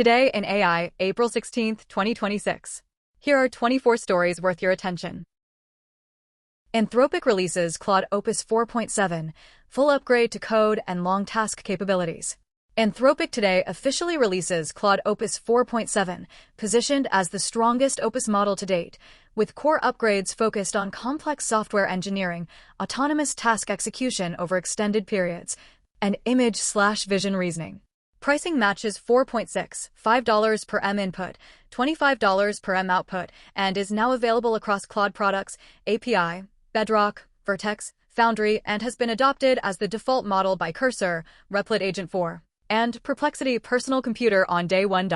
Today in AI, April 16, 2026. Here are 24 stories worth your attention. Anthropic releases Claude Opus 4.7, full upgrade to code and long task capabilities. Anthropic today officially releases Claude Opus 4.7, positioned as the strongest Opus model to date, with core upgrades focused on complex software engineering, autonomous task execution over extended periods, and image/vision reasoning. Pricing matches 4.6, $5 per M input, $25 per M output, and is now available across Claude products, API, Bedrock, Vertex, Foundry, and has been adopted as the default model by Cursor, Replit Agent 4, and Perplexity Personal Computer on day one.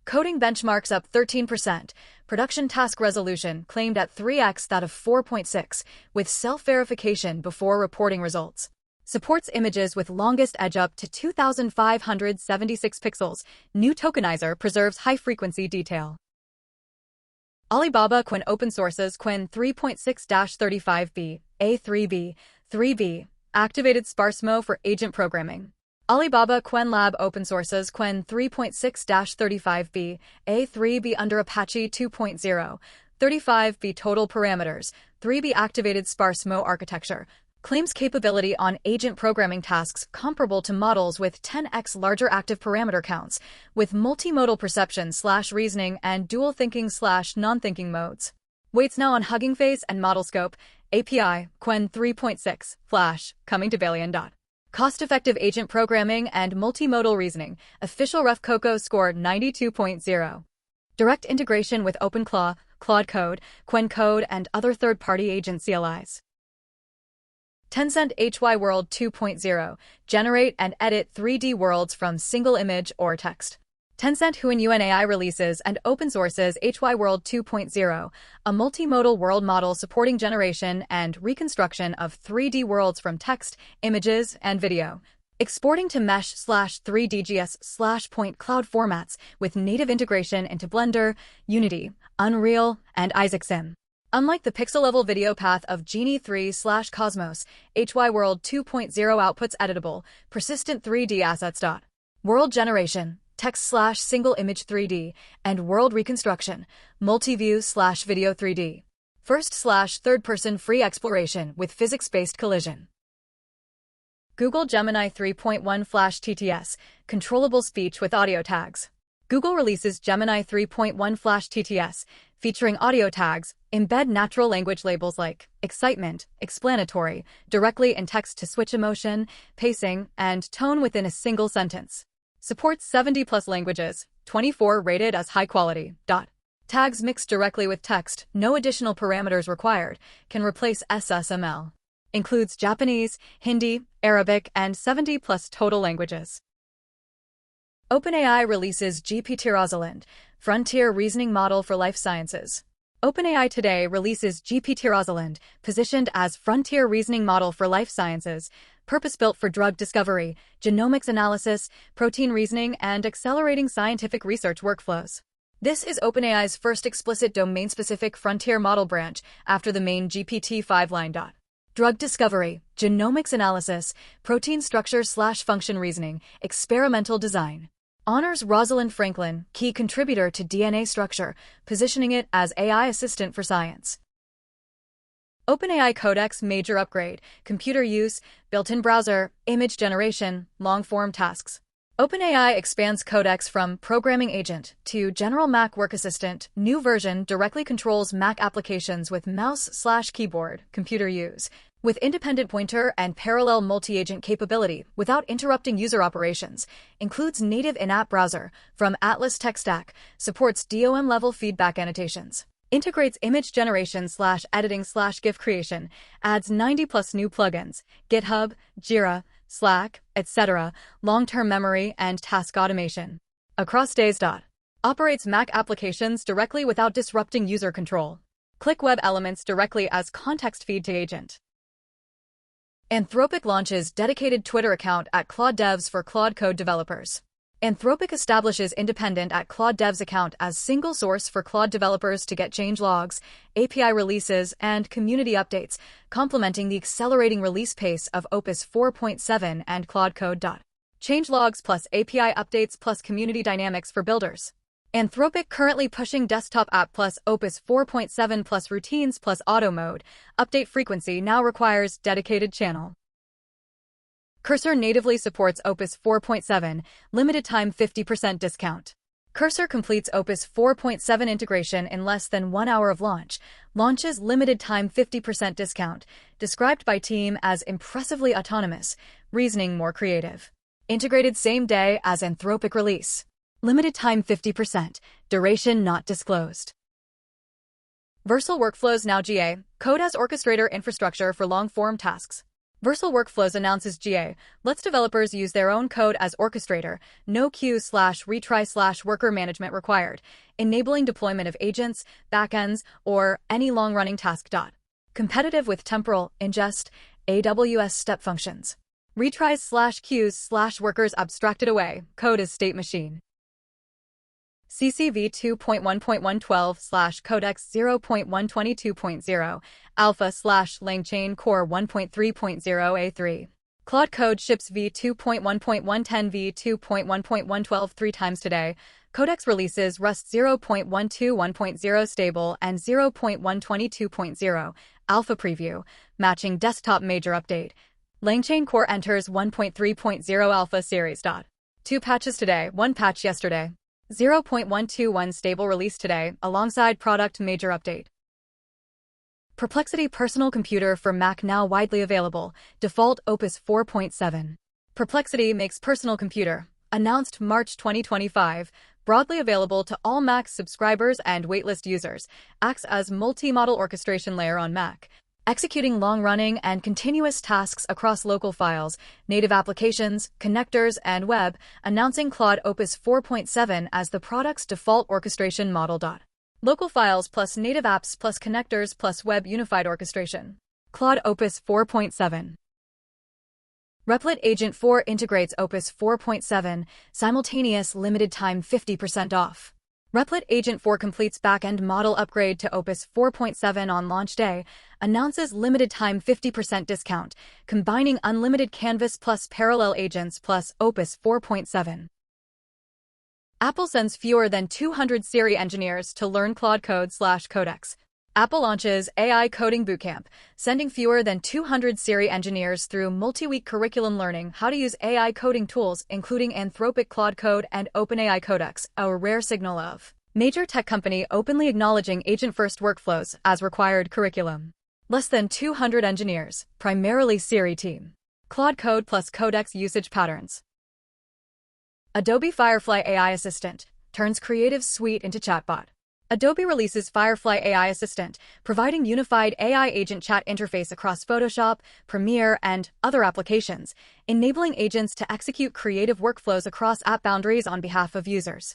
Coding benchmarks up 13%, production task resolution claimed at 3x that of 4.6, with self-verification before reporting results. Supports images with longest edge up to 2,576 pixels. New tokenizer preserves high-frequency detail. Alibaba Qwen open sources Qwen 3.6-35b, A3b, 3b, activated Sparse mode for agent programming. Alibaba Qwen Lab open sources Qwen 3.6-35b, A3b under Apache 2.0, 35b total parameters, 3b activated Sparse mode architecture. Claims capability on agent programming tasks comparable to models with 10x larger active parameter counts, with multimodal perception/reasoning and dual thinking/non-thinking modes. Waits now on Hugging Face and Model Scope, API, Qwen 3.6, Flash, coming to Valiant. Cost-effective agent programming and multimodal reasoning, official Ref Coco score 92.0. Direct integration with OpenClaw, Claude Code, Qwen Code, and other third-party agent CLIs. Tencent HY World 2.0, generate and edit 3D worlds from single image or text. Tencent Huang AI releases and open sources HY World 2.0, a multimodal world model supporting generation and reconstruction of 3D worlds from text, images, and video, exporting to mesh/3DGS/point cloud formats with native integration into Blender, Unity, Unreal, and Isaac Sim. Unlike the pixel-level video path of Genie 3/Cosmos, HY World 2.0 outputs editable, persistent 3D assets. World generation, text/single image 3D, and world reconstruction, multi-view/video 3D. First/third-person free exploration with physics-based collision. Google Gemini 3.1 Flash TTS, controllable speech with audio tags. Google releases Gemini 3.1 Flash TTS, featuring audio tags, embed natural language labels like excitement, explanatory, directly in text to switch emotion, pacing, and tone within a single sentence. Supports 70+ languages, 24 rated as high quality. Tags mixed directly with text, no additional parameters required, can replace SSML. Includes Japanese, Hindi, Arabic, and 70+ total languages. OpenAI releases GPT-Rosalind, frontier reasoning model for life sciences. OpenAI today releases GPT-Rosalind, positioned as frontier reasoning model for life sciences, purpose-built for drug discovery, genomics analysis, protein reasoning, and accelerating scientific research workflows. This is OpenAI's first explicit domain-specific frontier model branch after the main GPT-5 line. Drug discovery, genomics analysis, protein structure/function reasoning, experimental design. Honors Rosalind Franklin, key contributor to DNA structure, positioning it as AI assistant for science. OpenAI Codex major upgrade, computer use, built-in browser, image generation, long-form tasks. OpenAI expands Codex from programming agent to general Mac work assistant. New version directly controls Mac applications with mouse/keyboard, computer use, with independent pointer and parallel multi-agent capability without interrupting user operations. Includes native in-app browser from Atlas Tech Stack, supports DOM-level feedback annotations. Integrates image generation/editing/GIF creation, adds 90+ new plugins, GitHub, Jira, Slack, etc., long-term memory and task automation. Across days. Operates Mac applications directly without disrupting user control. Click web elements directly as context feed to agent. Anthropic launches dedicated Twitter account at Claude Devs for Claude Code developers. Anthropic establishes independent at Claude Devs account as single source for Claude developers to get change logs, API releases, and community updates, complementing the accelerating release pace of Opus 4.7 and Claude Code. changelogs plus API updates plus community dynamics for builders. Anthropic currently pushing desktop app plus Opus 4.7 plus routines plus auto mode. Update frequency now requires dedicated channel. Cursor natively supports Opus 4.7, limited time 50% discount. Cursor completes Opus 4.7 integration in less than 1 hour of launch. Launches limited time 50% discount, described by team as impressively autonomous, reasoning more creative. Integrated same day as Anthropic release. Limited time 50%, duration not disclosed. Vercel workflows now GA, Code-as-Orchestrator infrastructure for long-form tasks. Vercel Workflows announces GA, lets developers use their own code as orchestrator, no queue/retry/worker management required, enabling deployment of agents, backends, or any long-running task. Competitive with temporal, ingest, AWS step functions. Retries/queues/workers abstracted away, code as state machine. CCV 2.1.112/Codex 0.122.0, Alpha/LangChain Core 1.3.0 A3. Claude Code ships v2.1.110 v2.1.112 3 times today. Codex releases Rust 0.121.0 stable and 0.122.0, Alpha preview, matching desktop major update. LangChain Core enters 1.3.0 Alpha series. 2 patches today, 1 patch yesterday. 0.121 stable release today, alongside product major update. Perplexity personal computer for Mac now widely available, default Opus 4.7. Perplexity makes personal computer, announced March 2025, broadly available to all Mac subscribers and waitlist users, acts as multi-model orchestration layer on Mac, executing long-running and continuous tasks across local files, native applications, connectors, and web, announcing Claude Opus 4.7 as the product's default orchestration model. Local files plus native apps plus connectors plus web unified orchestration. Claude Opus 4.7. Replit Agent 4 integrates Opus 4.7, simultaneous limited time 50% off. Replit Agent 4 completes backend model upgrade to Opus 4.7 on launch day, announces limited time 50% discount, combining unlimited canvas plus parallel agents plus Opus 4.7. Apple sends fewer than 200 Siri engineers to learn Claude Code/Codex. Apple launches AI Coding Bootcamp, sending fewer than 200 Siri engineers through multi-week curriculum learning how to use AI coding tools including Anthropic Claude Code and OpenAI Codex, a rare signal of major tech company openly acknowledging agent-first workflows as required curriculum. Less than 200 engineers, primarily Siri team. Claude Code plus Codex usage patterns. Adobe Firefly AI Assistant turns Creative Suite into Chatbot. Adobe releases Firefly AI Assistant, providing unified AI agent chat interface across Photoshop, Premiere, and other applications, enabling agents to execute creative workflows across app boundaries on behalf of users.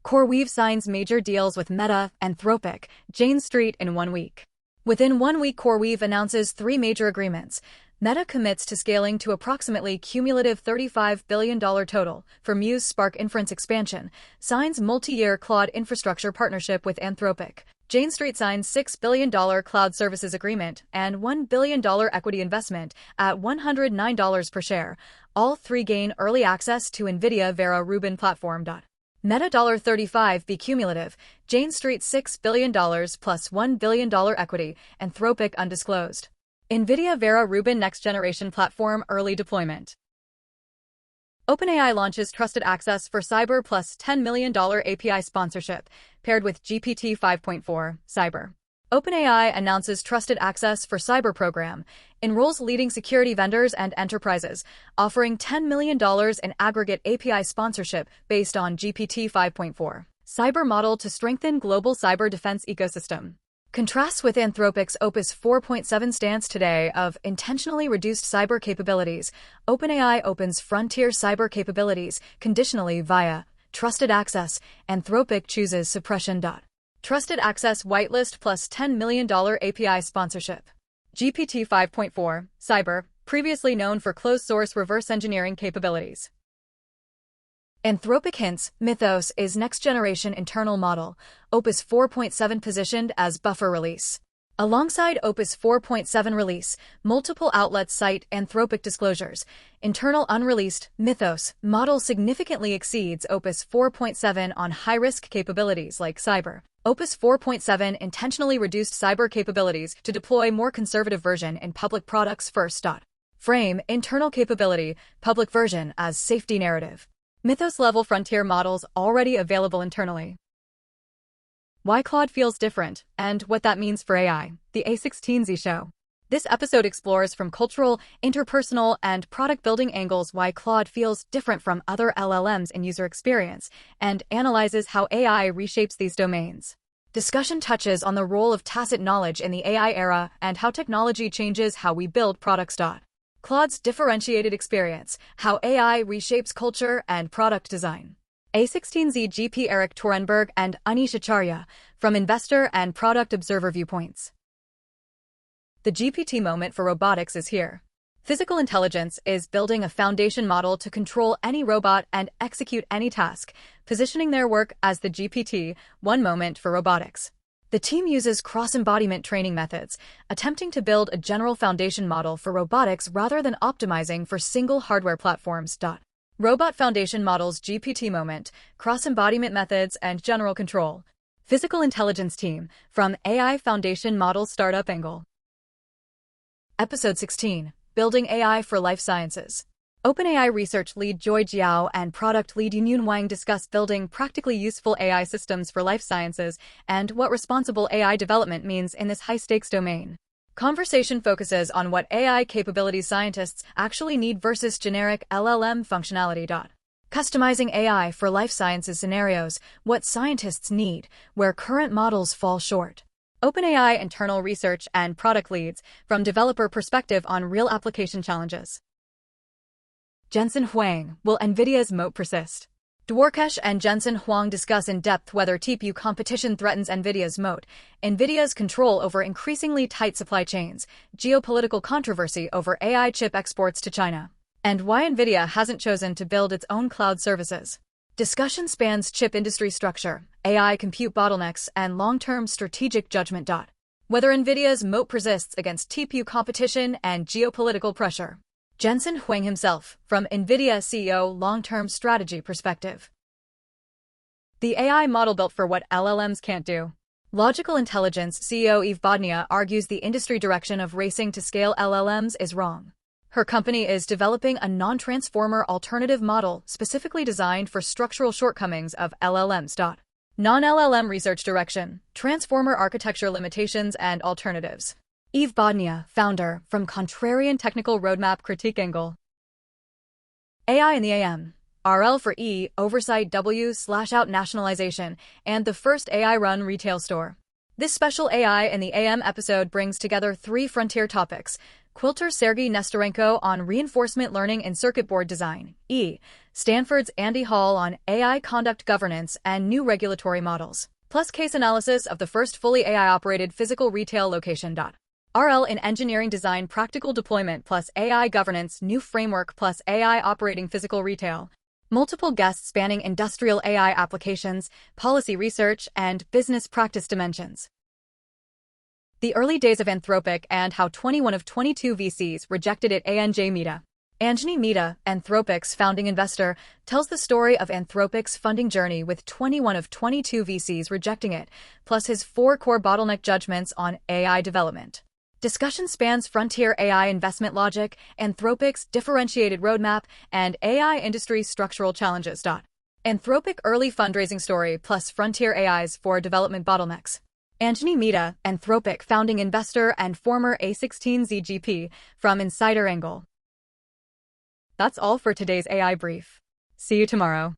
CoreWeave signs major deals with Meta, Anthropic, Jane Street in 1 week. Within 1 week, CoreWeave announces 3 major agreements. Meta commits to scaling to approximately cumulative $35 billion total for Muse Spark inference expansion, signs multi-year cloud infrastructure partnership with Anthropic. Jane Street signs $6 billion cloud services agreement and $1 billion equity investment at $109 per share. All 3 gain early access to Nvidia Vera Rubin platform. Meta $35 be cumulative, Jane Street $6 billion plus $1 billion equity, Anthropic undisclosed. Nvidia Vera Rubin next-generation platform early deployment. OpenAI launches Trusted Access for Cyber plus $10 million API sponsorship, paired with GPT 5.4, Cyber. OpenAI announces Trusted Access for Cyber program, enrolls leading security vendors and enterprises, offering $10 million in aggregate API sponsorship based on GPT 5.4, Cyber model to strengthen global cyber defense ecosystem. Contrasts with Anthropic's Opus 4.7 stance today of intentionally reduced cyber capabilities. OpenAI opens frontier cyber capabilities conditionally via Trusted Access. Anthropic chooses suppression. Trusted Access whitelist plus $10 million API sponsorship. GPT 5.4, Cyber, previously known for closed-source reverse engineering capabilities. Anthropic hints Mythos is next-generation internal model, Opus 4.7 positioned as buffer release. Alongside Opus 4.7 release, multiple outlets cite Anthropic disclosures. Internal unreleased Mythos model significantly exceeds Opus 4.7 on high-risk capabilities like cyber. Opus 4.7 intentionally reduced cyber capabilities to deploy more conservative version in public products first. Frame internal capability, public version as safety narrative. Mythos-level frontier models already available internally. Why Claude feels different, and what that means for AI, the A16Z show. This episode explores from cultural, interpersonal, and product-building angles why Claude feels different from other LLMs in user experience, and analyzes how AI reshapes these domains. Discussion touches on the role of tacit knowledge in the AI era and how technology changes how we build products. Claude's differentiated experience, how AI reshapes culture and product design. A16Z GP Eric Torenberg and Anish Acharya, from investor and product observer viewpoints. The GPT moment for robotics is here. Physical intelligence is building a foundation model to control any robot and execute any task, positioning their work as the GPT-1 moment for robotics. The team uses cross-embodiment training methods, attempting to build a general foundation model for robotics rather than optimizing for single hardware platforms. Robot Foundation Models GPT Moment, Cross-Embodiment Methods, and General Control. Physical Intelligence Team, from AI Foundation Model Startup Angle. Episode 16, Building AI for Life Sciences. OpenAI research lead Joy Jiao and product lead Jensen Huang discuss building practically useful AI systems for life sciences and what responsible AI development means in this high-stakes domain. Conversation focuses on what AI capabilities scientists actually need versus generic LLM functionality. Customizing AI for life sciences scenarios, what scientists need, where current models fall short. OpenAI internal research and product leads, from developer perspective on real application challenges. Jensen Huang, will Nvidia's moat persist? Dwarkesh and Jensen Huang discuss in depth whether TPU competition threatens Nvidia's moat, Nvidia's control over increasingly tight supply chains, geopolitical controversy over AI chip exports to China, and why Nvidia hasn't chosen to build its own cloud services. Discussion spans chip industry structure, AI compute bottlenecks, and long-term strategic judgment. Whether Nvidia's moat persists against TPU competition and geopolitical pressure. Jensen Huang himself, from Nvidia CEO long-term strategy perspective. The AI model built for what LLMs can't do. Logical Intelligence CEO Eve Bodnia argues the industry direction of racing to scale LLMs is wrong. Her company is developing a non-transformer alternative model specifically designed for structural shortcomings of LLMs. Non-LLM research direction, transformer architecture limitations and alternatives. Eve Bodnia, founder, from Contrarian Technical Roadmap Critique Angle. AI in the AM. RL for E, Oversight W/out Nationalization, and the first AI-run retail store. This special AI in the AM episode brings together three frontier topics. Quilter Sergei Nestorenko on reinforcement learning in circuit board design. E. Stanford's Andy Hall on AI conduct governance and new regulatory models. Plus case analysis of the first fully AI-operated physical retail location. RL in engineering design practical deployment plus AI governance new framework plus AI operating physical retail. Multiple guests spanning industrial AI applications, policy research, and business practice dimensions. The early days of Anthropic and how 21 of 22 VCs rejected it. Anjay Mehta. Anjani Mehta, Anthropic's founding investor, tells the story of Anthropic's funding journey with 21 of 22 VCs rejecting it, plus his 4 core bottleneck judgments on AI development. Discussion spans frontier AI investment logic, Anthropic's differentiated roadmap, and AI industry structural challenges. Anthropic early fundraising story plus frontier AI's 4 development bottlenecks. Anjani Mehta, Anthropic founding investor and former A16Z GP, from Insider Angle. That's all for today's AI brief. See you tomorrow.